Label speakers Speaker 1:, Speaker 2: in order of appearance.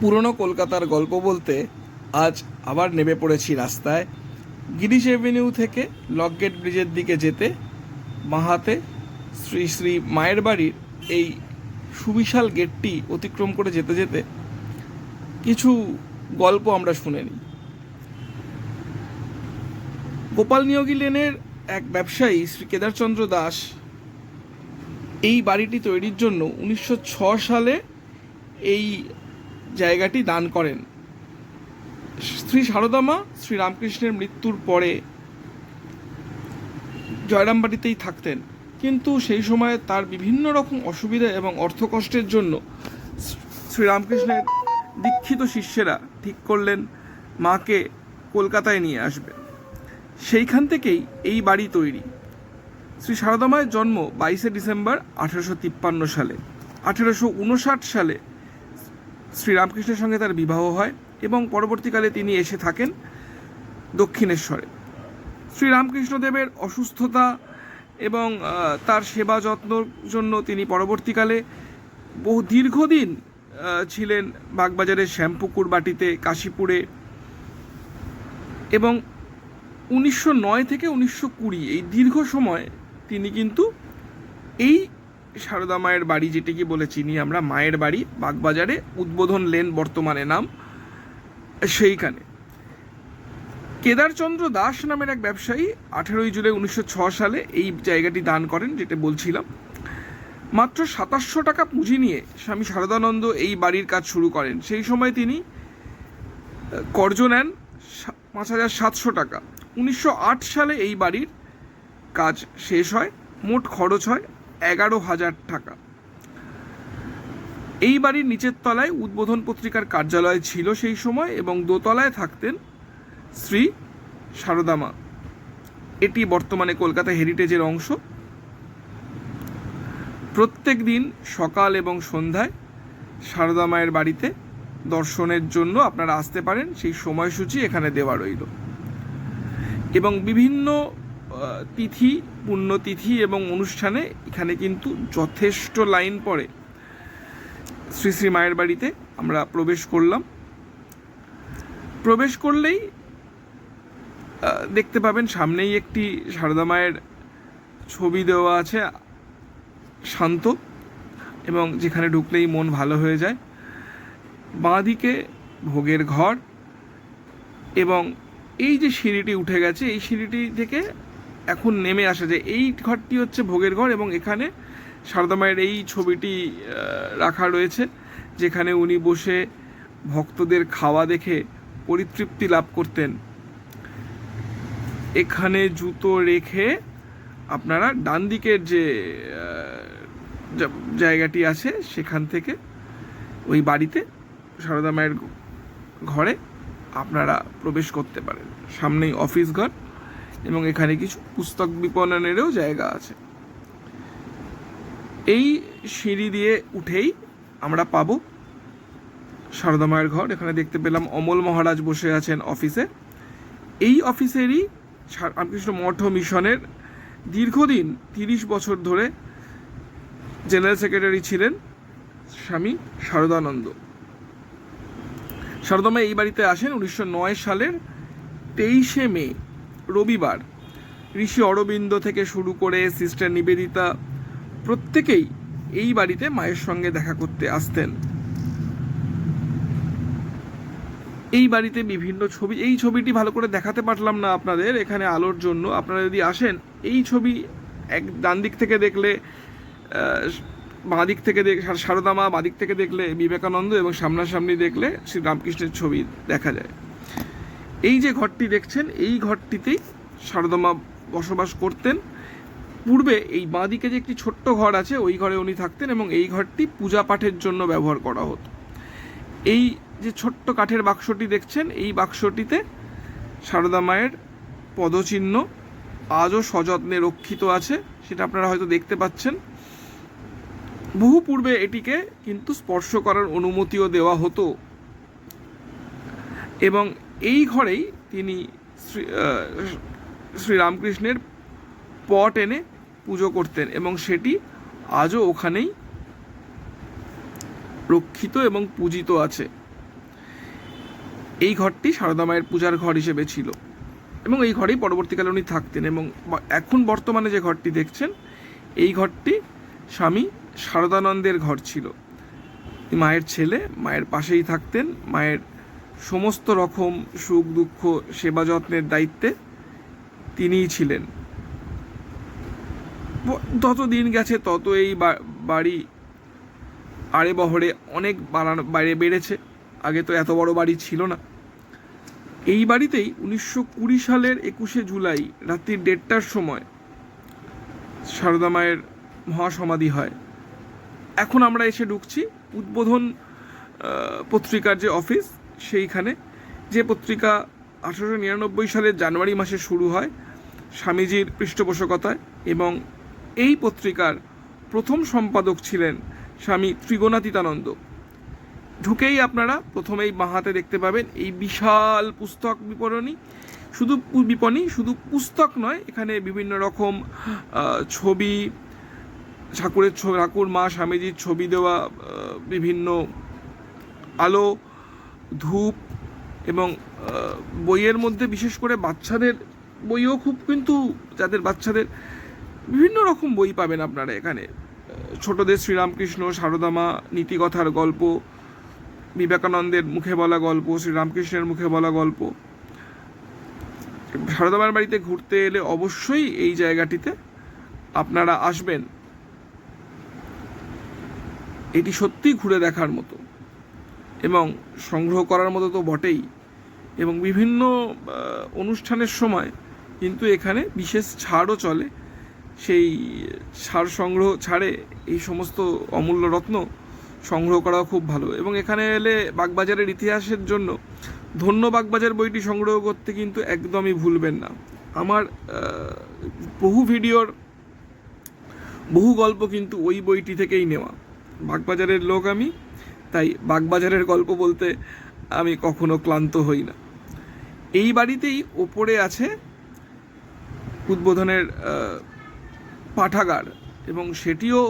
Speaker 1: পুরনো কলকাতার গল্প বলতে আজ আবার নেমে পড়েছি রাস্তায়। গিরিশ এভিনিউ থেকে লকগেট ব্রিজের দিকে যেতে বাঁহাতে শ্রী শ্রী মায়ের বাড়ির এই সুবিশাল গেটটি অতিক্রম করে যেতে যেতে কিছু গল্প আমরা শুনে নিই। গোপাল নিয়োগী লেনের এক ব্যবসায়ী শ্রী কেদারচন্দ্র দাস এই বাড়িটি তৈরির জন্য 1906 সালে এই জায়গাটি দান করেন। শ্রী সারদামা শ্রীরামকৃষ্ণের মৃত্যুর পরে জয়রামবাটিতেই থাকতেন, কিন্তু সেই সময়ে তার বিভিন্ন রকম অসুবিধা এবং অর্থকষ্টের জন্য শ্রীরামকৃষ্ণের দীক্ষিত শিষ্যেরা ঠিক করলেন মাকে কলকাতায় নিয়ে আসবে। সেইখান থেকেই এই বাড়ি তৈরি। শ্রী সারদামায়ের জন্ম 22শে ডিসেম্বর 1853 সালে। 1859 সালে শ্রীরামকৃষ্ণের সঙ্গে তার বিবাহ হয় এবং পরবর্তীকালে তিনি এসে থাকেন দক্ষিণেশ্বরে। শ্রীরামকৃষ্ণদেবের অসুস্থতা এবং তার সেবা যত্নর জন্য তিনি পরবর্তীকালে বহু দীর্ঘদিন ছিলেন বাগবাজারের শ্যামপুকুর বাটিতে, কাশীপুরে, এবং 1909 থেকে 1920 এই দীর্ঘ সময় তিনি কিন্তু এই সারদা মায়ের বাড়ি, যেটিকে বলে চিনি আমরা মায়ের বাড়ি, বাগবাজারে উদ্বোধন লেন বর্তমানে নাম, সেইখানে কেদারচন্দ্র দাস নামের এক ব্যবসায়ী 18 জুলাই 1906 সালে এই জায়গাটি দান করেন, যেটা বলছিলাম। মাত্র 2700 টাকা পুঁজি নিয়ে স্বামী শারদানন্দ এই বাড়ির কাজ শুরু করেন। সেই সময় তিনি কর্জ নেন 5700 টাকা। 1908 সালে এই বাড়ির কাজ শেষ হয়। মোট খরচ হয় 11,000 টাকা। এই বাড়ির নিচের তলায় উদ্বোধন পত্রিকার কার্যালয় ছিল সেই সময়, এবং দোতলায় থাকতেন শ্রী সারদামা। এটি বর্তমানে কলকাতা হেরিটেজের অংশ। প্রত্যেক দিন সকাল এবং সন্ধ্যায় সারদা মায়ের বাড়িতে দর্শনের জন্য আপনারা আসতে পারেন, সেই সময়সূচি এখানে দেওয়া রইল। এবং বিভিন্ন তিথি, পুণ্যতিথি এবং অনুষ্ঠানে এখানে কিন্তু যথেষ্ট লাইন পড়ে। শ্রী শ্রী মায়ের বাড়িতে আমরা প্রবেশ করলাম। প্রবেশ করলেই দেখতে পাবেন সামনেই একটি সারদা মায়ের ছবি দেওয়া আছে, শান্ত, এবং যেখানে ঢুকলেই মন ভালো হয়ে যায়। বাঁ দিকে ভোগের ঘর, এবং এই যে সিঁড়িটি উঠে গেছে, এই সিঁড়িটি থেকে এখন নেমে আসা যায়। এই ঘরটি হচ্ছে ভোগের ঘর, এবং এখানে সারদা মায়ের এই ছবিটি রাখা রয়েছে, যেখানে উনি বসে ভক্তদের খাওয়া দেখে পরিতৃপ্তি লাভ করতেন। এখানে জুতো রেখে আপনারা ডান দিকের যে জায়গাটি আছে সেখান থেকে ওই বাড়িতে সারদা মায়ের ঘরে আপনারা প্রবেশ করতে পারেন। সামনেই অফিস ঘর, এবং এখানে কিছু পুস্তক বিপণনেরও জায়গা আছে। এই সিঁড়ি দিয়ে উঠেই আমরা পাবো সারদা মায়ের ঘর। এখানে দেখতে পেলাম অমল মহারাজ বসে আছেন অফিসে। এই অফিসেরই রামকৃষ্ণ মঠ মিশনের দীর্ঘদিন 30 বছর ধরে জেনারেল সেক্রেটারি ছিলেন স্বামী শারদানন্দ। সারদামা এই বাড়িতে আসেন 1909 সালের 23শে মে, রবিবার। ঋষি অরবিন্দ থেকে শুরু করে সিস্টার নিবেদিতা প্রত্যেকেই এই বাড়িতে মায়ের সঙ্গে দেখা করতে আসতেন। এই বাড়িতে বিভিন্ন ছবি, এই ছবিটি ভালো করে দেখাতে পারলাম না আপনাদের এখানে আলোর জন্য। আপনারা যদি আসেন, এই ছবি এক ডান দিক থেকে দেখলে বাঁ দিক থেকে সারদা মা, বাঁ দিক থেকে দেখলে বিবেকানন্দ, এবং সামনাসামনি দেখলে শ্রী রামকৃষ্ণের ছবি দেখা যায়। এই যে ঘরটি দেখছেন, এই ঘরটিতেই সারদা মা বসবাস করতেন। পূর্বে এই বাঁ দিকে যে একটি ছোট্ট ঘর আছে, ওই ঘরে উনি থাকতেন, এবং এই ঘরটি পূজা পাঠের জন্য ব্যবহার করা হতো। এই যে ছোট্ট কাঠের বাক্সটি দেখছেন, এই বাক্সটিতে সারদা মায়ের পদচিহ্ন আজও সযত্নে রক্ষিত আছে, সেটা আপনারা হয়তো দেখতে পাচ্ছেন। বহু পূর্বে এটিকে কিন্তু স্পর্শ করার অনুমতিও দেওয়া হতো, এবং এই ঘরেই তিনি শ্রীরামকৃষ্ণের পট এনে পুজো করতেন, এবং সেটি আজও ওখানেই রক্ষিত এবং পূজিত আছে। এই ঘরটি সারদা মায়ের পূজার ঘর হিসেবে ছিল এবং এই ঘরেই পরবর্তীকালে উনি থাকতেন। এবং এখন বর্তমানে যে ঘরটি দেখছেন এই ঘরটি স্বামী শারদানন্দের ঘর ছিল। মায়ের ছেলে মায়ের পাশেই থাকতেন, মায়ের সমস্ত রকম সুখ দুঃখ সেবা যত্নের দায়িত্বে তিনিই ছিলেন। তত দিন গেছে তত এই বাড়ি আড়ে বহরে অনেক বাইরে বেড়েছে। আগে তো এত বড় বাড়ি ছিল না। এই বাড়িতেই 1920 সালের 21শে জুলাই রাত্রি 1:30টার সময় সারদা মায়ের মহাসমাধি হয়। এখন আমরা এসে ঢুকছি উদ্বোধন পত্রিকার যে অফিস সেইখানে, যে পত্রিকা 1899 সালের জানুয়ারি মাসে শুরু হয় স্বামীজির পৃষ্ঠপোষকতায়, এবং এই পত্রিকার প্রথম সম্পাদক ছিলেন স্বামী ত্রিগুণাতীতানন্দ। ঢুকেই আপনারা প্রথমেই বাঁ হাতে দেখতে পাবেন এই বিশাল পুস্তক বিপণী। শুধু পুস্তক নয়, এখানে বিভিন্ন রকম ছবি, ঠাকুর মা স্বামীজির ছবি দেওয়া বিভিন্ন আলো, ধূপ, এবং বইয়ের মধ্যে বিশেষ করে বাচ্চাদের বইও খুব, কিন্তু যাদের বাচ্চাদের বিভিন্ন রকম বই পাবেন আপনারা এখানে। ছোটদের শ্রীরামকৃষ্ণ, সারদা মা, নীতিকথার গল্প, বিবেকানন্দের মুখে বলা গল্প, শ্রীরামকৃষ্ণের মুখে বলা গল্প। সারদা মায়ের বাড়িতে ঘুরতে এলে অবশ্যই এই জায়গাটিতে আপনারা আসবেন। এটি সত্যিই ঘুরে দেখার মতো এবং সংগ্রহ করার মতো তো বটেই। এবং বিভিন্ন অনুষ্ঠানের সময় কিন্তু এখানে বিশেষ ছাড়ও চলে। সেই ছাড়ে এই সমস্ত অমূল্য রত্ন সংগ্রহ করাও খুব ভালো। এবং এখানে এলে বাগবাজারের ইতিহাসের জন্য ধন্য বাগবাজার বইটি সংগ্রহ করতে কিন্তু একদমই ভুলবেন না। আমার বহু ভিডিওর বহু গল্প কিন্তু ওই বইটি থেকেই নেওয়া। বাগবাজারের লোক আমি, তাই বাগবাজারের গল্প বলতে আমি কখনো ক্লান্ত হই না। এই বাড়িতেই ওপরে আছে উদ্বোধনের পাঠাগার, এবং সেটিও